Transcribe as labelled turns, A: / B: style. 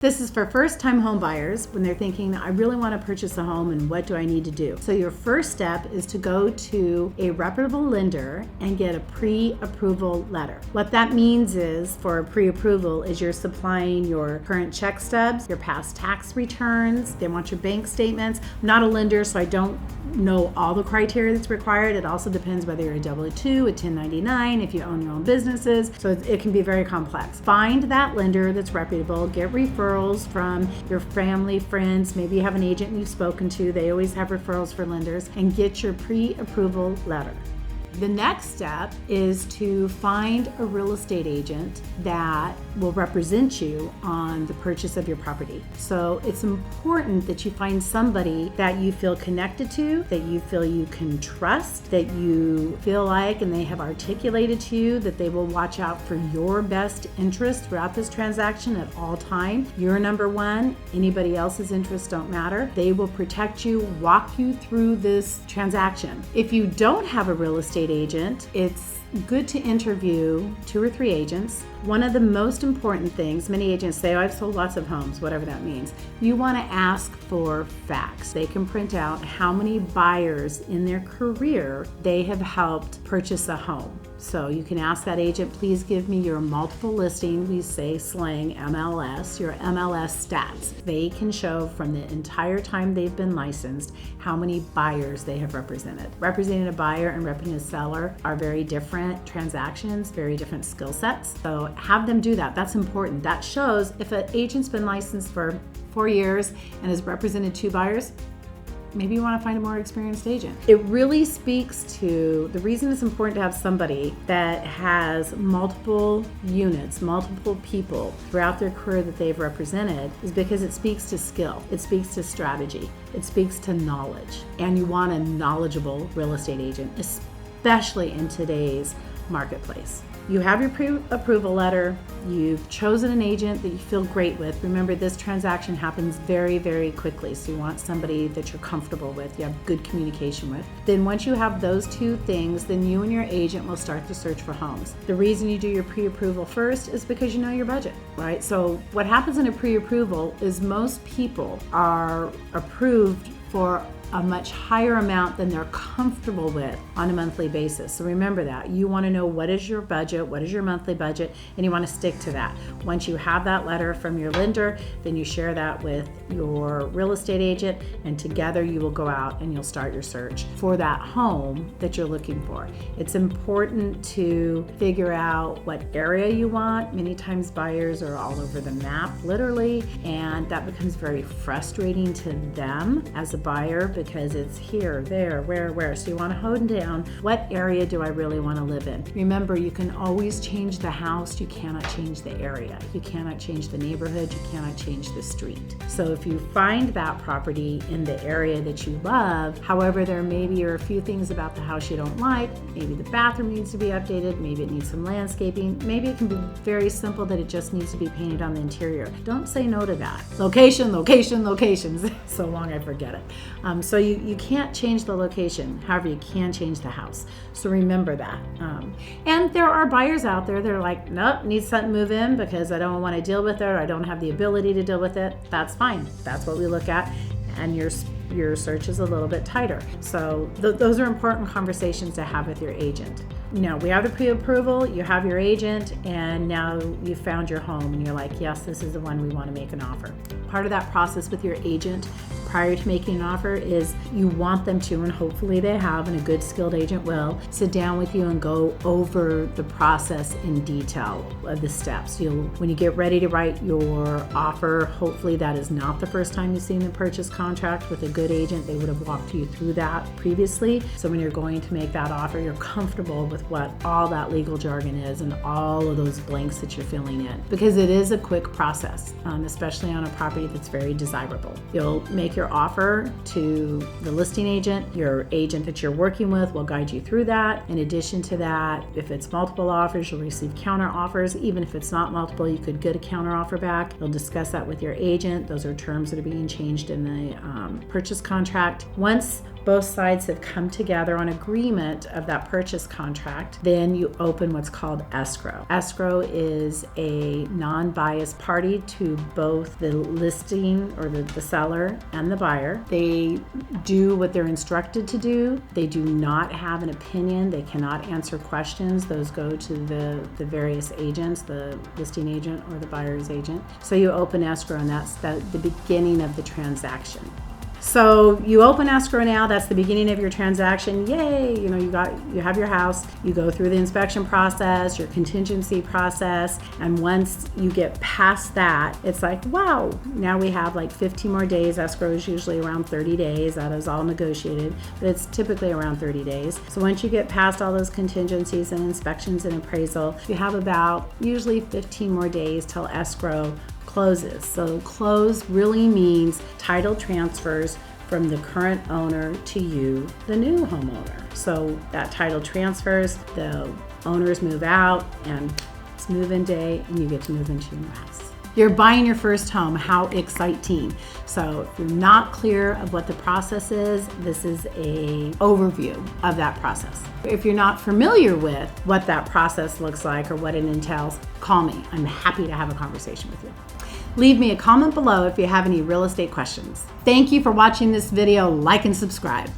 A: This is for first-time home buyers when they're thinking, I really want to purchase a home and what do I need to do? So your first step is to go to a reputable lender and get a pre-approval letter. What that means is, for a pre-approval, is you're supplying your current check stubs, your past tax returns, they want your bank statements. I'm not a lender, so I don't know all the criteria that's required. It also depends whether you're a W-2, a 1099, if you own your own businesses. So it can be very complex. Find that lender that's reputable, get referrals from your family, friends, maybe you have an agent you've spoken to, they always have referrals for lenders, and get your pre-approval letter. The next step is to find a real estate agent that will represent you on the purchase of your property. So it's important that you find somebody that you feel connected to, that you feel you can trust, that you feel like, and they have articulated to you, that they will watch out for your best interest throughout this transaction at all time. You're number one. Anybody else's interests don't matter. They will protect you, walk you through this transaction. If you don't have a real estate agent, it's good to interview 2 or 3 agents. One of the most important things, many agents say, oh, I've sold lots of homes, whatever that means. You want to ask for facts. They can print out how many buyers in their career they have helped purchase a home. So you can ask that agent, please give me your multiple listing, we say slang MLS, your MLS stats. They can show from the entire time they've been licensed how many buyers they have represented. Representing a buyer and representing a seller are very different transactions, very different skill sets. So have them do that. That's important. That shows if an agent's been licensed for 4 years and has represented 2 buyers, maybe you want to find a more experienced agent. It really speaks to the reason it's important to have somebody that has multiple units, multiple people throughout their career that they've represented, is because it speaks to skill, it speaks to strategy, it speaks to knowledge. And you want a knowledgeable real estate agent, especially in today's marketplace. You have your pre-approval letter, you've chosen an agent that you feel great with. Remember, this transaction happens very, very quickly, so you want somebody that you're comfortable with, you have good communication with. Then once you have those 2 things, then you and your agent will start to search for homes. The reason you do your pre-approval first is because you know your budget, right? So what happens in a pre-approval is most people are approved for a much higher amount than they're comfortable with on a monthly basis. So remember that. You want to know what is your budget, what is your monthly budget, and you want to stick to that. Once you have that letter from your lender, then you share that with your real estate agent, and together you will go out and you'll start your search for that home that you're looking for. It's important to figure out what area you want. Many times buyers are all over the map, literally, and that becomes very frustrating to them as a buyer, because it's here, there, where. So you want to hone down, what area do I really want to live in? Remember, you can always change the house. You cannot change the area. You cannot change the neighborhood. You cannot change the street. So if you find that property in the area that you love, however, there maybe are a few things about the house you don't like. Maybe the bathroom needs to be updated. Maybe it needs some landscaping. Maybe it can be very simple that it just needs to be painted on the interior. Don't say no to that. Location, locations. So long I forget it. So you can't change the location, however you can change the house. So remember that. And there are buyers out there that are like, nope, need something to move in because I don't want to deal with it, or I don't have the ability to deal with it. That's fine. That's what we look at. And your search is a little bit tighter. So those are important conversations to have with your agent. Now, we have the pre-approval, you have your agent, and now you found your home and you're like, yes, this is the one we want to make an offer. Part of that process with your agent prior to making an offer is you want them to, and hopefully they have, and a good skilled agent will, sit down with you and go over the process in detail of the steps. When you get ready to write your offer, hopefully that is not the first time you've seen the purchase contract. With a good agent, they would have walked you through that previously. So when you're going to make that offer, you're comfortable with what all that legal jargon is and all of those blanks that you're filling in, because it is a quick process, especially on a property that's very desirable. You'll make your offer to the listing agent. Your agent that you're working with will guide you through that. In addition to that, if it's multiple offers, you'll receive counter offers. Even if it's not multiple, you could get a counter offer back. You'll discuss that with your agent. Those are terms that are being changed in the purchase contract. Once both sides have come together on agreement of that purchase contract, then you open what's called escrow. Escrow is a non-biased party to both the listing or the seller and the buyer. They do what they're instructed to do. They do not have an opinion. They cannot answer questions. Those go to the various agents, the listing agent or the buyer's agent. So you open escrow, and that's the beginning of the transaction. So you open escrow now, that's the beginning of your transaction. Yay, you have your house, you go through the inspection process, your contingency process, and once you get past that, it's like, wow, now we have like 15 more days. Escrow is usually around 30 days. That is all negotiated, but it's typically around 30 days. So once you get past all those contingencies and inspections and appraisal, you have about usually 15 more days till escrow closes. So close really means title transfers from the current owner to you, the new homeowner. So that title transfers, the owners move out, and it's move-in day, and you get to move into your new house. You're buying your first home. How exciting. So if you're not clear of what the process is, this is an overview of that process. If you're not familiar with what that process looks like or what it entails, call me. I'm happy to have a conversation with you. Leave me a comment below if you have any real estate questions. Thank you for watching this video. Like and subscribe.